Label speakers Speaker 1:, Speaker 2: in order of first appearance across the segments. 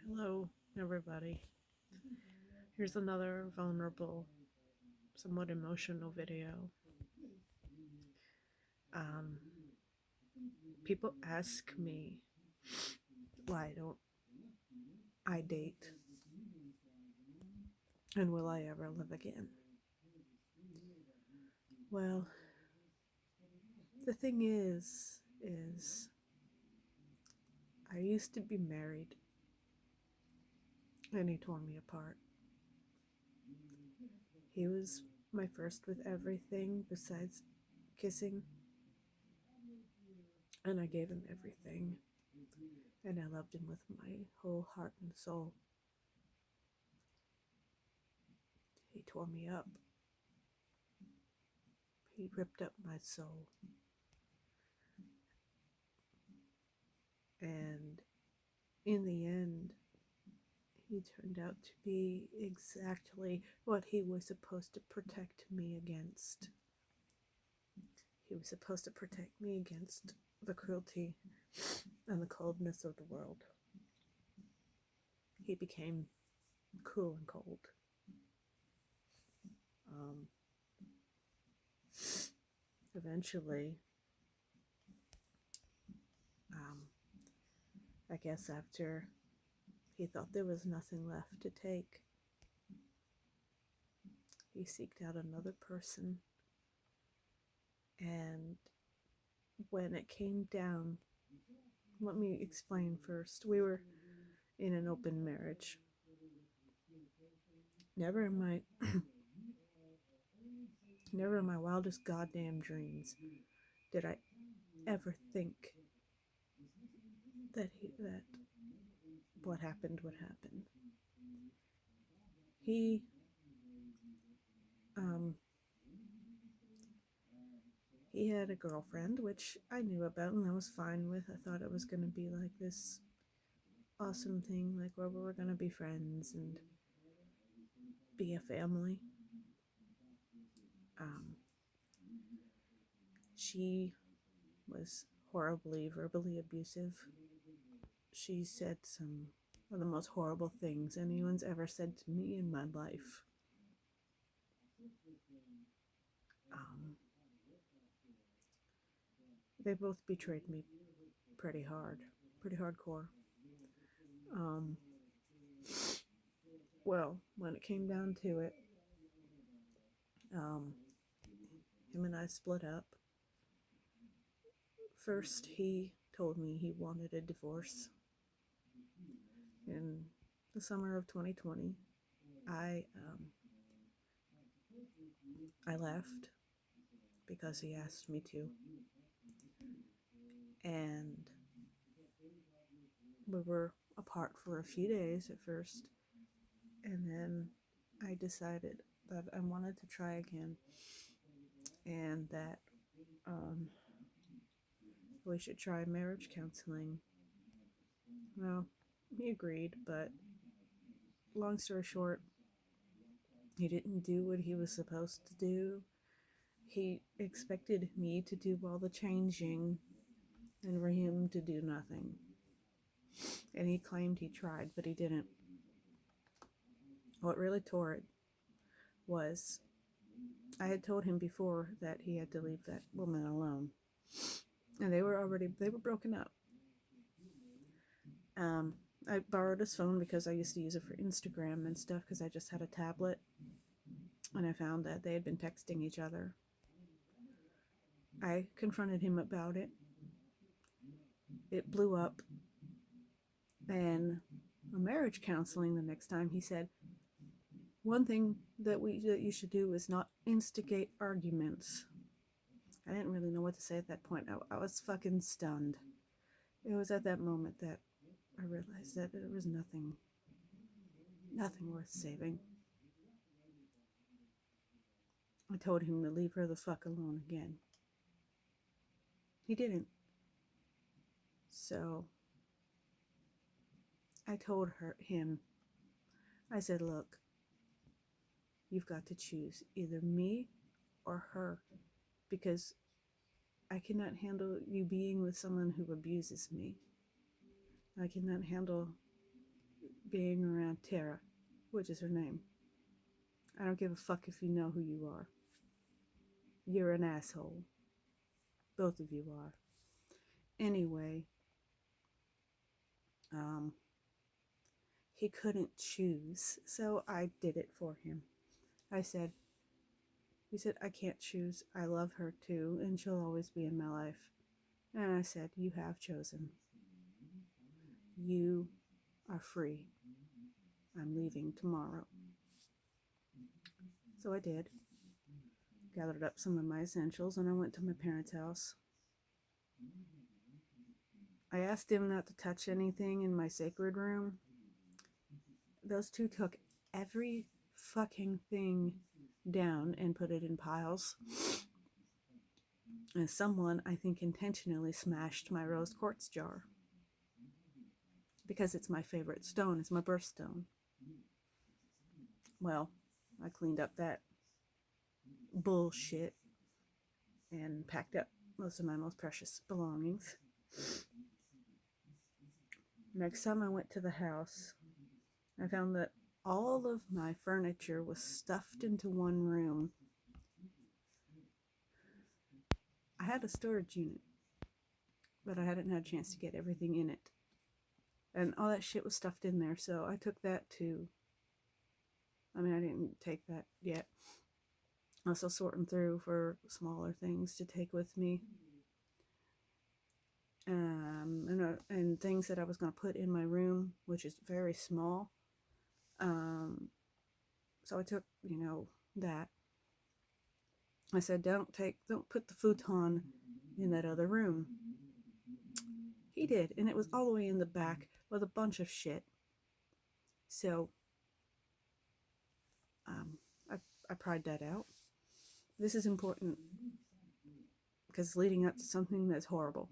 Speaker 1: Hello, everybody. Here's another vulnerable, somewhat emotional video. Um, People ask me, why don't I date? And will I ever live again? Well, the thing is I used to be married, and he tore me apart. He was my first with everything besides kissing, and I gave him everything, and I loved him with my whole heart and soul. He tore me up. He ripped up my soul. And in the end, he turned out to be exactly what he was supposed to protect me against. He was supposed to protect me against the cruelty and the coldness of the world. He became cruel and cold. Um, Eventually, I guess after he thought there was nothing left to take, he seeked out another person. And when it came down, let me explain first. We were in an open marriage. Never in my never in my wildest goddamn dreams did I ever think that what happened would happen. He um he had a girlfriend, which I knew about and I was fine with. I thought it was going to be like this awesome thing, like where we were going to be friends and be a family. She was horribly verbally abusive. She said some of the most horrible things anyone's ever said to me in my life. They both betrayed me pretty hardcore. Um, well, when it came down to it, him and I split up. First, he told me he wanted a divorce. In the summer of 2020, I left because he asked me to, and we were apart for a few days at first, and then I decided that I wanted to try again, and that we should try marriage counseling. Well, he agreed, but long story short, he didn't do what he was supposed to do. He expected me to do all the changing and for him to do nothing. And he claimed he tried, but he didn't. What really tore it was I had told him before that he had to leave that woman alone. And they were broken up. I borrowed his phone because I used to use it for Instagram and stuff because I just had a tablet. And I found that they had been texting each other. I confronted him about it. It blew up. And marriage counseling the next time, he said, one thing that you should do is not instigate arguments. I didn't really know what to say at that point. I was fucking stunned. It was at that moment that I realized that there was nothing worth saving. I told him to leave her the fuck alone again. He didn't. So I told him, I said, look, you've got to choose either me or her, because I cannot handle you being with someone who abuses me. I cannot handle being around Tara, which is her name. I don't give a fuck if you know who you are. You're an asshole. Both of you are. Anyway, he couldn't choose, so I did it for him. He said, I can't choose. I love her too, and she'll always be in my life. And I said, you have chosen. You are free. I'm leaving tomorrow. So I did. Gathered up some of my essentials, and I went to my parents' house. I asked him not to touch anything in my sacred room. Those two took every fucking thing down and put it in piles. And someone, I think, intentionally smashed my rose quartz jar. Because it's my favorite stone. It's my birthstone. Well, I cleaned up that bullshit and packed up most of my most precious belongings. Next time I went to the house, I found that all of my furniture was stuffed into one room. I had a storage unit, but I hadn't had a chance to get everything in it. And all that shit was stuffed in there, so I took that to... I didn't take that yet. I was still sorting through for smaller things to take with me. And things that I was going to put in my room, which is very small. So I took, that. I said, don't put the futon in that other room. He did, and it was all the way in the back with a bunch of shit. So, I pried that out. This is important because it's leading up to something that's horrible.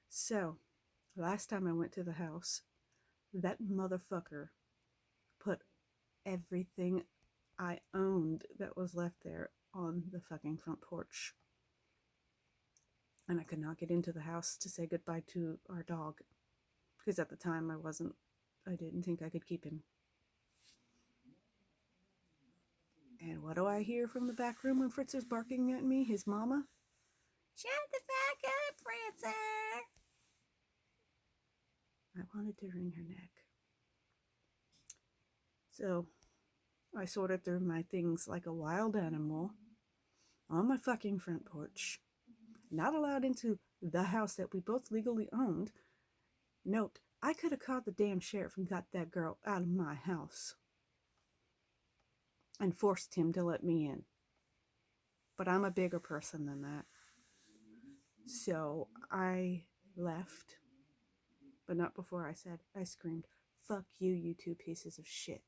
Speaker 1: So, last time I went to the house, that motherfucker put everything I owned that was left there on the fucking front porch. And I could not get into the house to say goodbye to our dog. Because at the time I didn't think I could keep him. And what do I hear from the back room when Fritz is barking at me? His mama? Shut the fuck up, Fritzer! I wanted to wring her neck. So, I sorted through my things like a wild animal on my fucking front porch. Not allowed into the house that we both legally owned. Note, I could have called the damn sheriff and got that girl out of my house. And forced him to let me in. But I'm a bigger person than that. So I left. But not before I screamed, fuck you, you two pieces of shit.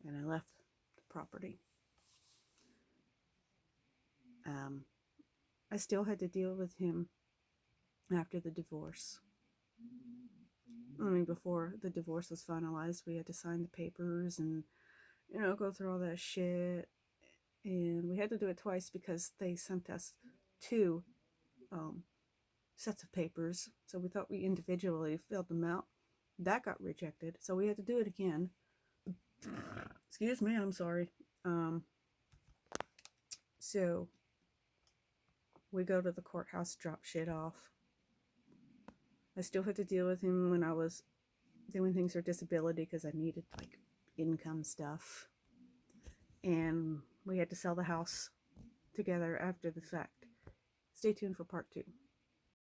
Speaker 1: And I left the property. I still had to deal with him after the divorce. Before the divorce was finalized, we had to sign the papers and, go through all that shit. And we had to do it twice because they sent us 2 sets of papers. So we thought we individually filled them out. That got rejected. So we had to do it again. Excuse me, I'm sorry. So we go to the courthouse, drop shit off. I still had to deal with him when I was doing things for disability because I needed income stuff. And we had to sell the house together after the fact. Stay tuned for part 2.